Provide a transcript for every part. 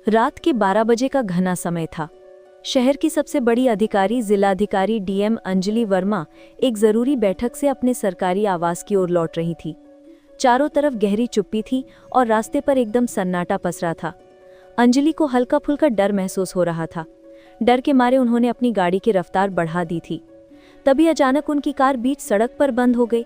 रात के 12 बजे का घना समय था। शहर की सबसे बड़ी अधिकारी जिलाधिकारी डीएम अंजलि वर्मा एक जरूरी बैठक से अपने सरकारी आवास की ओर लौट रही थी। चारों तरफ गहरी चुप्पी थी और रास्ते पर एकदम सन्नाटा पसरा था। अंजलि को हल्का फुल्का डर महसूस हो रहा था। डर के मारे उन्होंने अपनी गाड़ी की रफ्तार बढ़ा दी थी। तभी अचानक उनकी कार बीच सड़क पर बंद हो गई।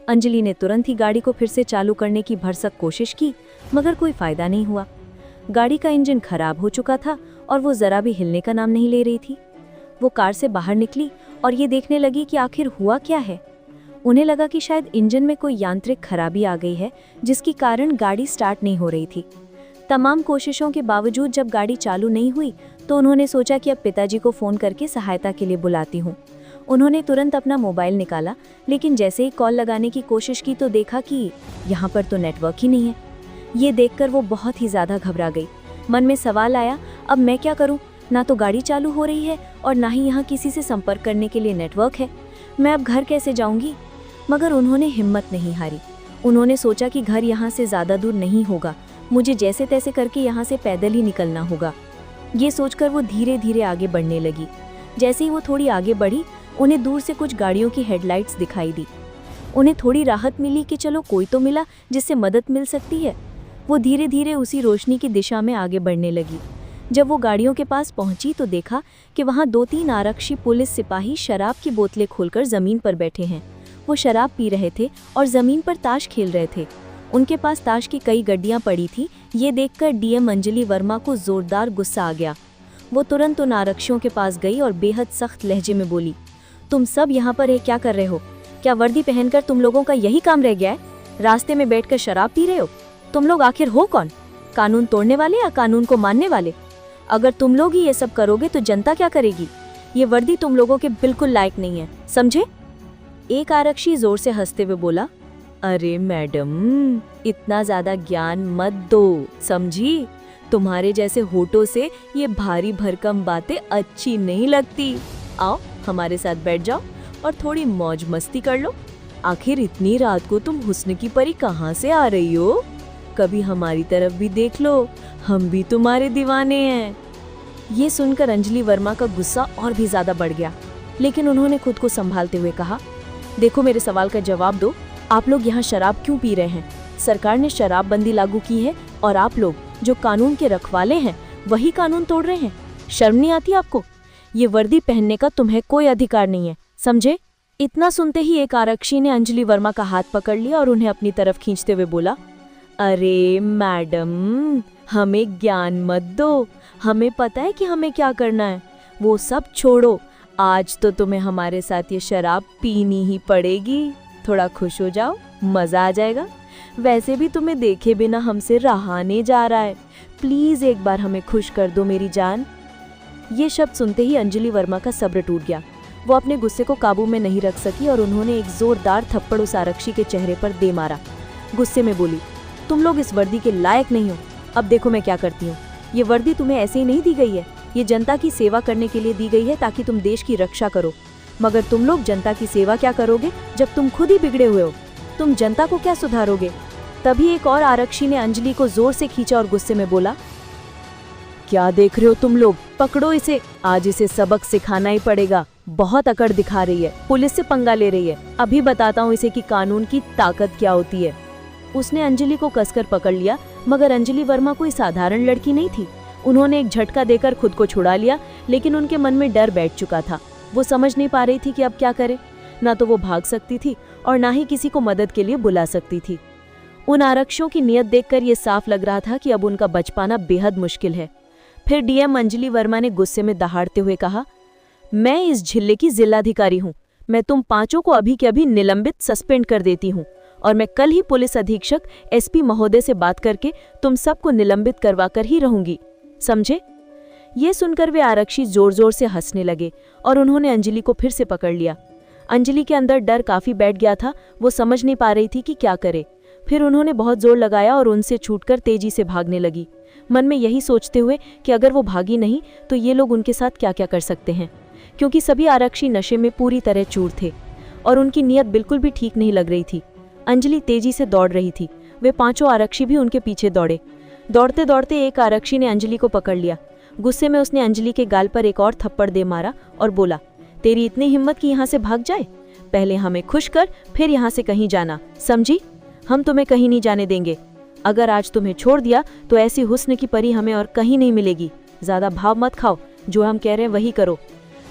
अंजलि ने तुरंत ही गाड़ी को फिर से चालू करने की भरसक कोशिश की, मगर कोई फायदा नहीं हुआ। गाड़ी का इंजन खराब हो चुका था और वो जरा भी हिलने का नाम नहीं ले रही थी। वो कार से बाहर निकली और ये देखने लगी कि आखिर हुआ क्या है। उन्हें लगा कि शायद इंजन में कोई यांत्रिक खराबी आ गई है, जिसके कारण गाड़ी स्टार्ट नहीं हो रही थी। तमाम कोशिशों के बावजूद जब गाड़ी चालू नहीं हुई तो उन्होंने सोचा कि अब पिताजी को फ़ोन करके सहायता के लिए बुलाती हूँ। उन्होंने तुरंत अपना मोबाइल निकाला, लेकिन जैसे ही कॉल लगाने की कोशिश की तो देखा कि यहाँ पर तो नेटवर्क ही नहीं है। ये देखकर वो बहुत ही ज़्यादा घबरा गई। मन में सवाल आया, अब मैं क्या करूँ? ना तो गाड़ी चालू हो रही है और ना ही यहाँ किसी से संपर्क करने के लिए नेटवर्क है। मैं अब घर कैसे जाऊँगी? मगर उन्होंने हिम्मत नहीं हारी। उन्होंने सोचा कि घर यहाँ से ज़्यादा दूर नहीं होगा, मुझे जैसे तैसे करके यहाँ से पैदल ही निकलना होगा। ये सोचकर वो धीरे धीरे आगे बढ़ने लगी। जैसे ही वो थोड़ी आगे बढ़ी, उन्हें दूर से कुछ गाड़ियों की हेडलाइट्स दिखाई दी। उन्हें थोड़ी राहत मिली कि चलो कोई तो मिला जिससे मदद मिल सकती है। वो धीरे धीरे उसी रोशनी की दिशा में आगे बढ़ने लगी। जब वो गाड़ियों के पास पहुंची तो देखा कि वहां 2-3 आरक्षी पुलिस सिपाही शराब की बोतलें खोलकर जमीन पर बैठे हैं। वो शराब पी रहे थे और जमीन पर ताश खेल रहे थे। उनके पास ताश की कई गड्डियां पड़ी थी। ये देखकर डीएम अंजलि वर्मा को जोरदार गुस्सा आ गया। वो तुरंत उन आरक्षियों के पास गई और बेहद सख्त लहजे में बोली, तुम सब यहाँ पर क्या कर रहे हो? क्या वर्दी पहनकर तुम लोगों का यही काम रह गया है? रास्ते में बैठकर शराब पी रहे हो? तुम लोग आखिर हो कौन? कानून तोड़ने वाले या कानून को मानने वाले? अगर तुम लोग ही ये सब करोगे तो जनता क्या करेगी? ये वर्दी तुम लोगों के बिल्कुल लायक नहीं है, समझे? एक आरक्षी जोर से हंसते हुए बोला, अरे मैडम, इतना ज्यादा ज्ञान मत दो, समझी? तुम्हारे जैसे होठों से ये भारी भरकम बातें अच्छी नहीं लगती। आओ हमारे साथ बैठ जाओ और थोड़ी मौज मस्ती कर लो। आखिर इतनी रात को तुम हुस्न की परी कहाँ से आ रही हो? कभी हमारी तरफ भी देख लो, हम भी तुम्हारे दीवाने हैं। ये सुनकर अंजलि वर्मा का गुस्सा और भी ज्यादा बढ़ गया, लेकिन उन्होंने खुद को संभालते हुए कहा, देखो मेरे सवाल का जवाब दो। आप लोग यहाँ शराब क्यों पी रहे हैं? सरकार ने शराबबंदी लागू की है और आप लोग जो कानून के रखवाले हैं वही कानून तोड़ रहे हैं। शर्म नहीं आती आपको? ये वर्दी पहनने का तुम्हें कोई अधिकार नहीं है, समझे? इतना सुनते ही एक आरक्षी ने अंजलि वर्मा का हाथ पकड़ लिया और उन्हें अपनी तरफ खींचते हुए बोला, अरे मैडम, हमें ज्ञान मत दो, हमें पता है कि हमें क्या करना है। वो सब छोड़ो, आज तो तुम्हें हमारे साथ ये शराब पीनी ही पड़ेगी। थोड़ा खुश हो जाओ, मजा आ जाएगा। वैसे भी तुम्हें देखे बिना हमसे रहा नहीं जा रहा है। प्लीज एक बार हमें खुश कर दो मेरी जान। ये शब्द सुनते ही अंजलि वर्मा का सब्र टूट गया। वो अपने गुस्से को काबू में नहीं रख सकी और उन्होंने एक जोरदार थप्पड़ उस आरक्षी के चेहरे पर दे मारा। गुस्से में बोली, तुम लोग इस वर्दी के लायक नहीं हो। अब देखो मैं क्या करती हूँ। ये वर्दी तुम्हें ऐसे ही नहीं दी गई है, ये जनता की सेवा करने के लिए दी गई है ताकि तुम देश की रक्षा करो। मगर तुम लोग जनता की सेवा क्या करोगे जब तुम खुद ही बिगड़े हुए हो? तुम जनता को क्या सुधारोगे? तभी एक और आरक्षी ने अंजलि को जोर से खींचा और गुस्से में बोला, क्या देख रहे हो तुम लोग? पकड़ो इसे, आज इसे सबक सिखाना ही पड़ेगा। बहुत अकड़ दिखा रही है, पुलिस से पंगा ले रही है। अभी बताता हूँ इसे कि कानून की ताकत क्या होती है। उसने अंजलि को कसकर पकड़ लिया, मगर अंजलि वर्मा कोई साधारण लड़की नहीं थी। उन्होंने एक झटका देकर खुद को छुड़ा लिया, लेकिन उनके मन में डर बैठ चुका था। वो समझ नहीं पा रही थी कि अब क्या करे। ना तो वो भाग सकती थी और ना ही किसी को मदद के लिए बुला सकती थी। उन आरक्षियों की नीयत देखकर ये साफ लग रहा था कि अब उनका बच पाना बेहद मुश्किल है। फिर डीएम अंजलि वर्मा ने गुस्से में दहाड़ते हुए कहा, मैं इस जिले की जिलाधिकारी हूँ। मैं तुम पांचों को अभी के अभी निलंबित सस्पेंड कर देती हूँ और मैं कल ही पुलिस अधीक्षक एसपी महोदय से बात करके तुम सबको निलंबित करवा कर ही रहूंगी, समझे? ये सुनकर वे आरक्षी जोर जोर से हंसने लगे और उन्होंने अंजलि को फिर से पकड़ लिया। अंजलि के अंदर डर काफी बैठ गया था। वो समझ नहीं पा रही थी कि क्या करे। फिर उन्होंने बहुत जोर लगाया और उनसे छूटकर तेजी से भागने लगी, मन में यही सोचते हुए कि अगर वो भागी नहीं तो ये लोग उनके साथ क्या क्या कर सकते हैं, क्योंकि सभी आरक्षी नशे में पूरी तरह चूर थे और उनकी नीयत बिल्कुल भी ठीक नहीं लग रही थी। अंजलि तेजी से दौड़ रही थी। वे पांचों आरक्षी भी उनके पीछे दौड़े। दौड़ते दौड़ते एक आरक्षी ने अंजलि को पकड़ लिया। गुस्से में उसने अंजलि के गाल पर एक और थप्पड़ दे मारा और बोला, तेरी इतनी हिम्मत कि यहाँ से भाग जाए? पहले हमें खुश कर, फिर यहाँ से कहीं जाना, समझी? हम तुम्हें कहीं नहीं जाने देंगे। अगर आज तुम्हें छोड़ दिया तो ऐसी हुस्न की परी हमें और कहीं नहीं मिलेगी। ज्यादा भाव मत खाओ, जो हम कह रहे हैं वही करो।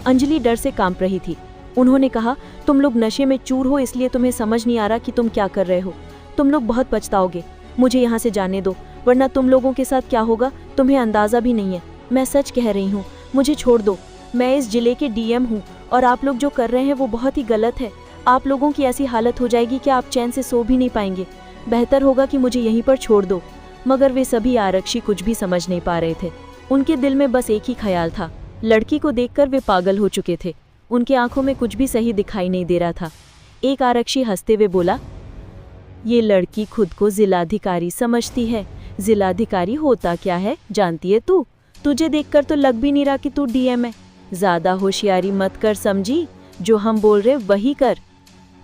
अंजलि डर से कांप रही थी। उन्होंने कहा, तुम लोग नशे में चूर हो, इसलिए तुम्हें समझ नहीं आ रहा कि तुम क्या कर रहे हो। तुम लोग बहुत पछताओगे। मुझे यहाँ से जाने दो, वरना तुम लोगों के साथ क्या होगा तुम्हें अंदाजा भी नहीं है। मैं सच कह रही हूँ, मुझे छोड़ दो। मैं इस जिले के डीएम हूँ और आप लोग जो कर रहे हैं वो बहुत ही गलत है। आप लोगों की ऐसी हालत हो जाएगी कि आप चैन से सो भी नहीं पाएंगे। बेहतर होगा कि मुझे यहीं पर छोड़ दो। मगर वे सभी आरक्षी कुछ भी समझ नहीं पा रहे थे। उनके दिल में बस एक ही ख्याल था। लड़की को देखकर वे पागल हो चुके थे। उनके आंखों में कुछ भी सही दिखाई नहीं दे रहा था। एक आरक्षी हंसते हुए बोला, ये लड़की खुद को जिलाधिकारी समझती है। जिलाधिकारी होता क्या है जानती है तू? तुझे देखकर तो लग भी नहीं रहा कि तू डीएम है। ज्यादा होशियारी मत कर, समझी? जो हम बोल रहे वही कर।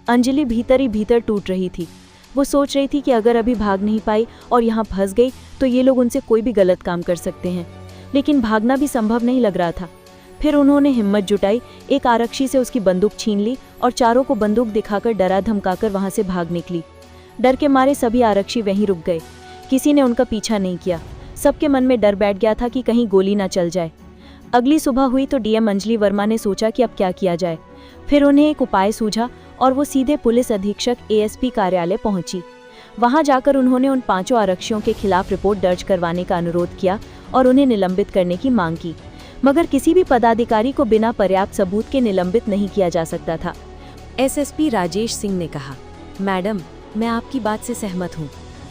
अंजलि भीतर ही भीतर टूट रही थी। वो सोच रही थी कि अगर अभी भाग नहीं पाई और यहाँ फंस गई तो ये लोग उनसे कोई भी गलत काम कर सकते हैं, लेकिन भागना भी संभव नहीं लग रहा था। फिर उन्होंने हिम्मत जुटाई, एक आरक्षी से उसकी बंदूक छीन ली और चारों को बंदूक दिखाकर डरा धमकाकर वहां से भाग निकली। डर के मारे सभी आरक्षी वहीं रुक गए। किसी ने उनका पीछा नहीं किया। सबके मन में डर बैठ गया था कि कहीं गोली ना चल जाए। अगली सुबह हुई तो डीएम अंजलि वर्मा ने सोचा कि अब क्या किया जाए। फिर उन्हें एक उपाय सूझा और वो सीधे पुलिस अधीक्षक एएसपी कार्यालय पहुंची। वहां जाकर उन्होंने उन 5 आरक्षियों के खिलाफ रिपोर्ट दर्ज करवाने का अनुरोध किया और उन्हें निलंबित करने की मांग की। मगर किसी भी पदाधिकारी को बिना पर्याप्त सबूत के निलंबित नहीं किया जा सकता था। एसएसपी राजेश सिंह ने कहा, मैडम, मैं आपकी बात से सहमत हूँ,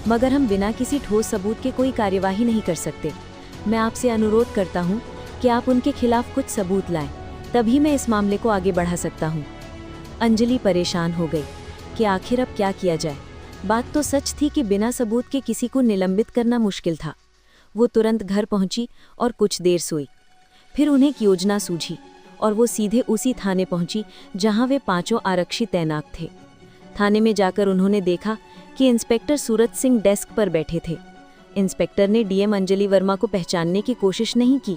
मगर हम बिना किसी ठोस सबूत के कोई कार्यवाही नहीं कर सकते। मैं आपसे अनुरोध करता हूँ कि आप उनके खिलाफ कुछ सबूत लाएं, तभी मैं इस मामले को आगे बढ़ा सकता हूँ। अंजलि परेशान हो गई कि आखिर अब क्या किया जाए। बात तो सच थी कि बिना सबूत के किसी को निलंबित करना मुश्किल था। वो तुरंत घर पहुंची और कुछ देर सोई। फिर उन्हें एक योजना सूझी और वो सीधे उसी थाने पहुंची जहां वे 5 आरक्षी तैनात थे। थाने में जाकर उन्होंने देखा कि इंस्पेक्टर सूरज सिंह डेस्क पर बैठे थे। इंस्पेक्टर ने डीएम अंजलि वर्मा को पहचानने की कोशिश नहीं की।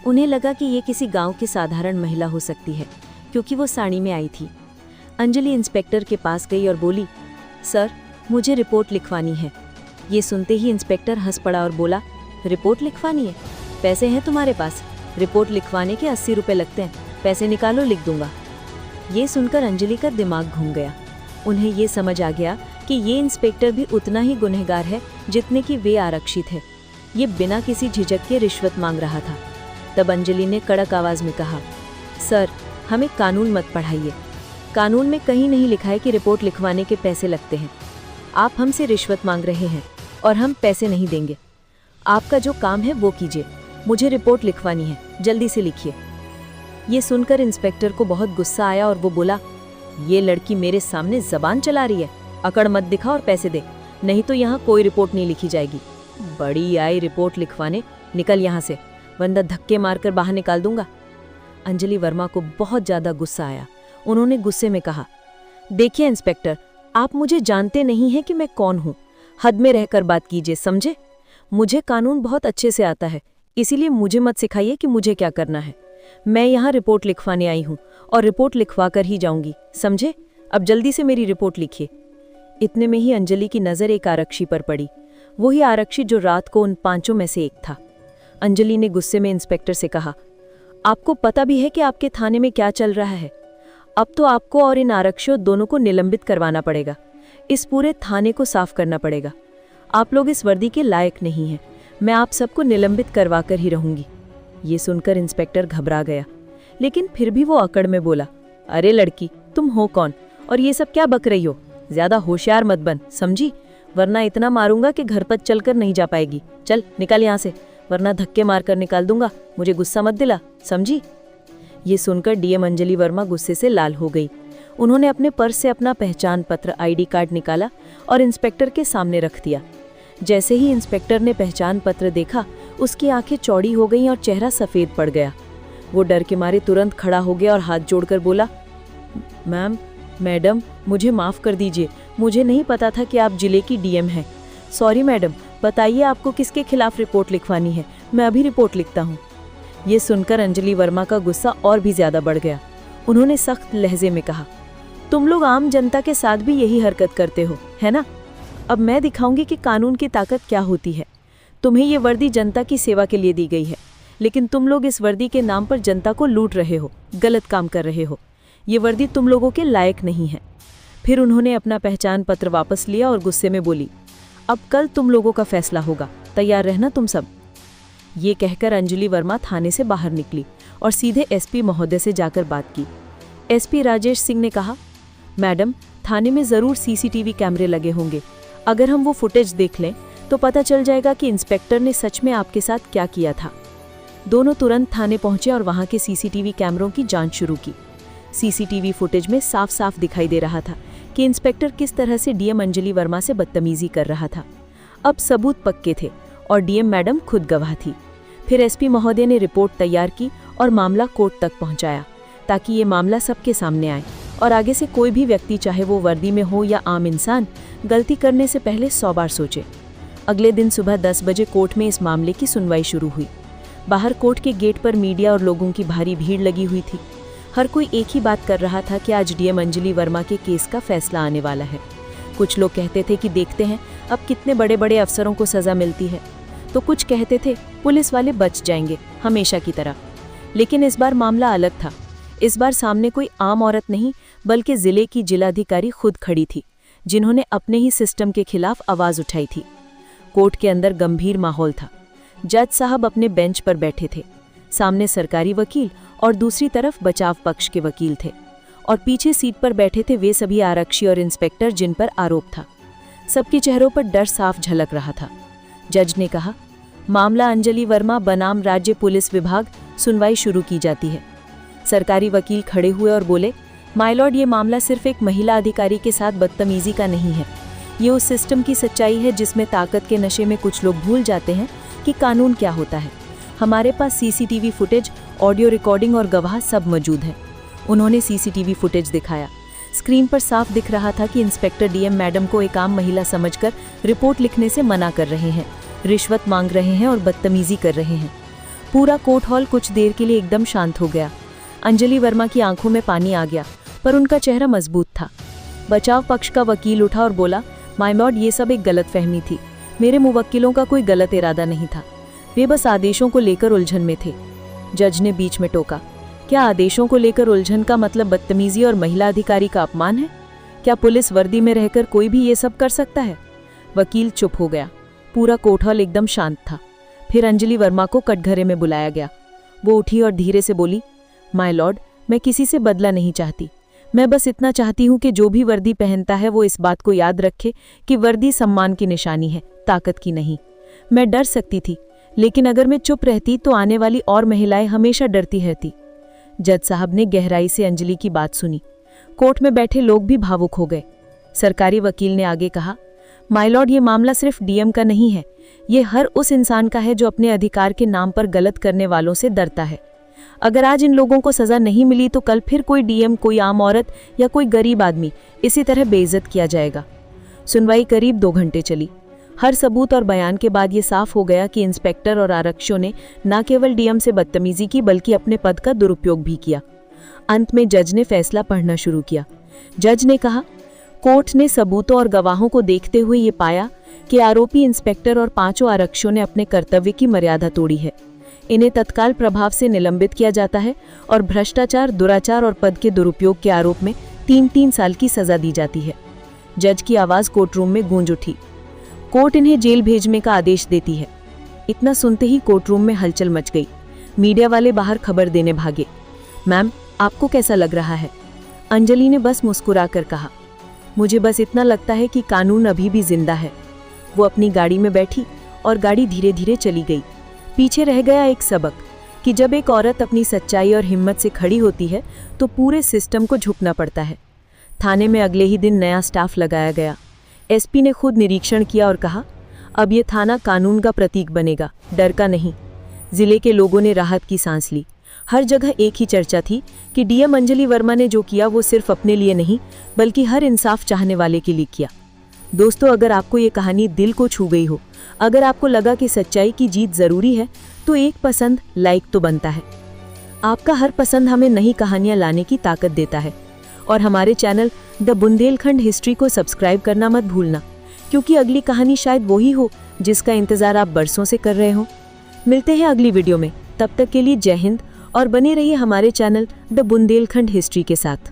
उन्हें लगा कि ये किसी गांव की साधारण महिला हो सकती है, क्योंकि वो साड़ी में आई थी। अंजलि इंस्पेक्टर के पास गई और बोली, सर, मुझे रिपोर्ट लिखवानी है। ये सुनते ही इंस्पेक्टर हंस पड़ा और बोला, रिपोर्ट लिखवानी है? पैसे हैं तुम्हारे पास? रिपोर्ट लिखवाने के 80 रुपए लगते हैं, पैसे निकालो, लिख दूंगा। ये सुनकर अंजलि का दिमाग घूम गया। उन्हें ये समझ आ गया कि ये इंस्पेक्टर भी उतना ही गुनहगार है जितने कि वे आरक्षी थे। ये बिना किसी झिझक के रिश्वत मांग रहा था। तब अंजलि ने कड़क आवाज में कहा, सर, हमें कानून मत पढ़ाइए। कानून में कहीं नहीं लिखा है कि रिपोर्ट लिखवाने के पैसे लगते हैं। आप हमसे रिश्वत मांग रहे हैं और हम पैसे नहीं देंगे। आपका जो काम है वो कीजिए। मुझे रिपोर्ट लिखवानी है, जल्दी से लिखिए। ये सुनकर इंस्पेक्टर को बहुत गुस्सा आया और वो बोला, ये लड़की मेरे सामने जबान चला रही है। अकड़ मत दिखा और पैसे दे, नहीं तो यहाँ कोई रिपोर्ट नहीं लिखी जाएगी। बड़ी आई रिपोर्ट लिखवाने, निकल यहाँ से, वरना धक्के मारकर बाहर निकाल दूंगा। अंजलि वर्मा को बहुत ज्यादा गुस्सा आया। उन्होंने गुस्से में कहा, देखिए इंस्पेक्टर, आप मुझे जानते नहीं हैं कि मैं कौन हूँ। हद में रहकर बात कीजिए, समझे? मुझे कानून बहुत अच्छे से आता है, इसीलिए मुझे मत सिखाइए कि मुझे क्या करना है। मैं यहाँ रिपोर्ट लिखवाने आई हूँ और रिपोर्ट लिखवा कर ही जाऊंगी, समझे? अब जल्दी से मेरी रिपोर्ट लिखिए। इतने में ही अंजलि की नज़र एक आरक्षी पर पड़ी, वही आरक्षी जो रात को उन 5 में से एक था। अंजलि ने गुस्से में इंस्पेक्टर से कहा, आपको पता भी है कि आपके थाने में क्या चल रहा है? अब तो आपको और इन आरक्षियों दोनों को निलंबित करवाना पड़ेगा। इस पूरे थाने को साफ करना पड़ेगा। आप लोग इस वर्दी के लायक नहीं हैं। मैं आप सबको निलंबित करवा कर ही रहूंगी। ये सुनकर इंस्पेक्टर घबरा गया, लेकिन फिर भी वो अकड़ में बोला, अरे लड़की, तुम हो कौन और ये सब क्या बक रही हो? ज्यादा होशियार मत बन, समझी? वरना इतना मारूंगा कि घर पर चलकर नहीं जा पाएगी। चल निकल यहाँ से, वरना धक्के मारकर निकाल दूंगा। मुझे गुस्सा मत दिला, समझी? ये सुनकर डीएम अंजलि वर्मा गुस्से से लाल हो गई। उन्होंने अपने पर्स से अपना पहचान पत्र आईडी कार्ड निकाला और इंस्पेक्टर के सामने रख दिया। जैसे ही इंस्पेक्टर ने पहचान पत्र देखा, उसकी आंखें चौड़ी हो गईं और चेहरा सफ़ेद पड़ गया। वो डर के मारे तुरंत खड़ा हो गया और हाथ जोड़कर बोला, मैडम, मुझे माफ़ कर दीजिए। मुझे नहीं पता था कि आप जिले की डीएम हैं। सॉरी मैडम, बताइए आपको किसके खिलाफ रिपोर्ट लिखवानी है, मैं अभी रिपोर्ट लिखता हूँ। ये सुनकर अंजलि वर्मा का गुस्सा और भी ज्यादा बढ़ गया। उन्होंने सख्त लहजे में कहा, तुम लोग आम जनता के साथ भी यही हरकत करते हो, है ना? अब मैं दिखाऊंगी कि कानून की ताकत क्या होती है। तुम्हें ये वर्दी जनता की सेवा के लिए दी गई है, लेकिन तुम लोग इस वर्दी के नाम पर जनता को लूट रहे हो, गलत काम कर रहे हो। ये वर्दी तुम लोगों के लायक नहीं है। फिर उन्होंने अपना पहचान पत्र वापस लिया और गुस्से में बोली, अब कल तुम लोगों का फैसला होगा, तैयार रहना तुम सब। ये कहकर अंजलि वर्मा थाने से बाहर निकली और सीधे एसपी महोदय से जाकर बात की। एसपी राजेश सिंह ने कहा, मैडम, थाने में जरूर सीसीटीवी कैमरे लगे होंगे। अगर हम वो फुटेज देख लें तो पता चल जाएगा कि इंस्पेक्टर ने सच में आपके साथ क्या किया था। दोनों तुरंत थाने पहुंचे और वहां के सीसीटीवी कैमरों की जांच शुरू की। सीसीटीवी फुटेज में साफ साफ दिखाई दे रहा था कि इंस्पेक्टर किस तरह से डीएम अंजलि वर्मा से बदतमीजी कर रहा था। अब सबूत पक्के थे और डीएम मैडम खुद गवाह थी। फिर एसपी महोदय ने रिपोर्ट तैयार की और मामला कोर्ट तक पहुंचाया, ताकि ये मामला सबके सामने आए और आगे से कोई भी व्यक्ति, चाहे वो वर्दी में हो या आम इंसान, गलती करने से पहले 100 बार सोचे। अगले दिन सुबह 10 बजे कोर्ट में इस मामले की सुनवाई शुरू हुई। बाहर कोर्ट के गेट पर मीडिया और लोगों की भारी भीड़ लगी हुई थी। हर कोई एक ही बात कर रहा था कि आज डीएम अंजलि वर्मा के केस का फैसला आने वाला है। कुछ लोग कहते थे कि देखते हैं अब कितने बड़े बड़े अफसरों को सजा मिलती है, तो कुछ कहते थे पुलिस वाले बच जाएंगे हमेशा की तरह। लेकिन इस बार मामला अलग था। इस बार सामने कोई आम औरत नहीं, बल्कि जिले की जिलाधिकारी खुद खड़ी थी, जिन्होंने अपने ही सिस्टम के खिलाफ आवाज उठाई थी। कोर्ट के अंदर गंभीर माहौल था। जज साहब अपने बेंच पर बैठे थे। सामने सरकारी वकील और दूसरी तरफ बचाव पक्ष के वकील थे, और पीछे सीट पर बैठे थे वे सभी आरक्षी और इंस्पेक्टर जिन पर आरोप था। सबके चेहरों पर डर साफ झलक रहा था। जज ने कहा, मामला अंजलि वर्मा बनाम राज्य पुलिस विभाग, सुनवाई शुरू की जाती है। सरकारी वकील खड़े हुए और बोले, माय लॉर्ड, ये मामला सिर्फ एक महिला अधिकारी के साथ बदतमीजी का नहीं है। ये उस सिस्टम की सच्चाई है जिसमें ताकत के नशे में कुछ लोग भूल जाते हैं कि कानून क्या होता है। हमारे पास सीसीटीवी फुटेज, ऑडियो रिकॉर्डिंग और गवाह सब मौजूद हैं। उन्होंने सीसीटीवी फुटेज दिखाया। स्क्रीन पर साफ दिख रहा था कि इंस्पेक्टर डीएम मैडम को एक आम महिला समझकर रिपोर्ट लिखने से मना कर रहे हैं, रिश्वत मांग रहे हैं और बदतमीजी कर रहे हैं। पूरा कोर्ट हॉल कुछ देर के लिए एकदम शांत हो गया। अंजलि वर्मा की आंखों में पानी आ गया, पर उनका चेहरा मजबूत था। बचाव पक्ष का वकील उठा और बोला, माय लॉर्ड, ये सब एक गलतफहमी थी। मेरे मुवक्किलों का कोई गलत इरादा नहीं था, वे बस आदेशों को लेकर उलझन में थे। जज ने बीच में टोका, क्या आदेशों को लेकर उलझन का मतलब बदतमीजी और महिला अधिकारी का अपमान है? क्या पुलिस वर्दी में रहकर कोई भी ये सब कर सकता है? वकील चुप हो गया। पूरा कोर्ट हॉल एकदम शांत था। फिर अंजलि वर्मा को कटघरे में बुलाया गया। वो उठी और धीरे से बोली, माय लॉर्ड, मैं किसी से बदला नहीं चाहती। मैं बस इतना चाहती हूँ कि जो भी वर्दी पहनता है वो इस बात को याद रखे कि वर्दी सम्मान की निशानी है, ताकत की नहीं। मैं डर सकती थी, लेकिन अगर मैं चुप रहती तो आने वाली और महिलाएं हमेशा डरती रहती। जज साहब ने गहराई से अंजलि की बात सुनी। कोर्ट में बैठे लोग भी भावुक हो गए। सरकारी वकील ने आगे कहा, माय लॉर्ड, ये मामला सिर्फ डीएम का नहीं है, ये हर उस इंसान का है जो अपने अधिकार के नाम पर गलत करने वालों से डरता है। अगर आज इन लोगों को सजा नहीं मिली तो कल फिर कोई डीएम, कोई आम औरत या कोई गरीब आदमी इसी तरह बेइज्जत किया जाएगा। सुनवाई करीब 2 घंटे चली। हर सबूत और बयान के बाद ये साफ हो गया कि इंस्पेक्टर और आरक्षियों ने न केवल डीएम से बदतमीजी की, बल्कि अपने पद का दुरुपयोग भी किया। अंत में जज ने फैसला पढ़ना शुरू किया। जज ने कहा, कोर्ट ने सबूतों और गवाहों को देखते हुए ये पाया कि आरोपी इंस्पेक्टर और 5 आरक्षियों ने अपने कर्तव्य की मर्यादा तोड़ी है। इन्हें तत्काल प्रभाव से निलंबित किया जाता है और भ्रष्टाचार, दुराचार और पद के दुरुपयोग के आरोप में 3-3 साल की सजा दी जाती है। जज की आवाज कोर्टरूम में गूंज उठी। कोर्ट इन्हें जेल भेजने का आदेश देती है। इतना सुनते ही कोर्टरूम में हलचल मच गई। मीडिया वाले बाहर खबर देने भागे। मैम, आपको कैसा लग रहा है? अंजलि ने बस मुस्कुराकर कहा, मुझे बस इतना लगता है कि कानून अभी भी जिंदा है। वो अपनी गाड़ी में बैठी और गाड़ी धीरे धीरे चली गई। पीछे रह गया एक सबक कि जब एक औरत अपनी सच्चाई और हिम्मत से खड़ी होती है तो पूरे सिस्टम को झुकना पड़ता है। थाने में अगले ही दिन नया स्टाफ लगाया गया। एसपी ने खुद निरीक्षण किया और कहा, अब ये थाना कानून का प्रतीक बनेगा, डर का नहीं। जिले के लोगों ने राहत की सांस ली। हर जगह एक ही चर्चा थी कि डीएम अंजलि वर्मा ने जो किया वो सिर्फ अपने लिए नहीं, बल्कि हर इंसाफ चाहने वाले के लिए किया। दोस्तों, अगर आपको ये कहानी दिल को छू गई हो, अगर आपको लगा कि सच्चाई की जीत ज़रूरी है, तो एक पसंद, लाइक तो बनता है। आपका हर पसंद हमें नई कहानियाँ लाने की ताकत देता है। और हमारे चैनल द बुंदेलखंड हिस्ट्री को सब्सक्राइब करना मत भूलना, क्योंकि अगली कहानी शायद वही हो जिसका इंतज़ार आप बरसों से कर रहे हो। मिलते हैं अगली वीडियो में, तब तक के लिए जय हिंद और बने रहिए हमारे चैनल द बुंदेलखंड हिस्ट्री के साथ।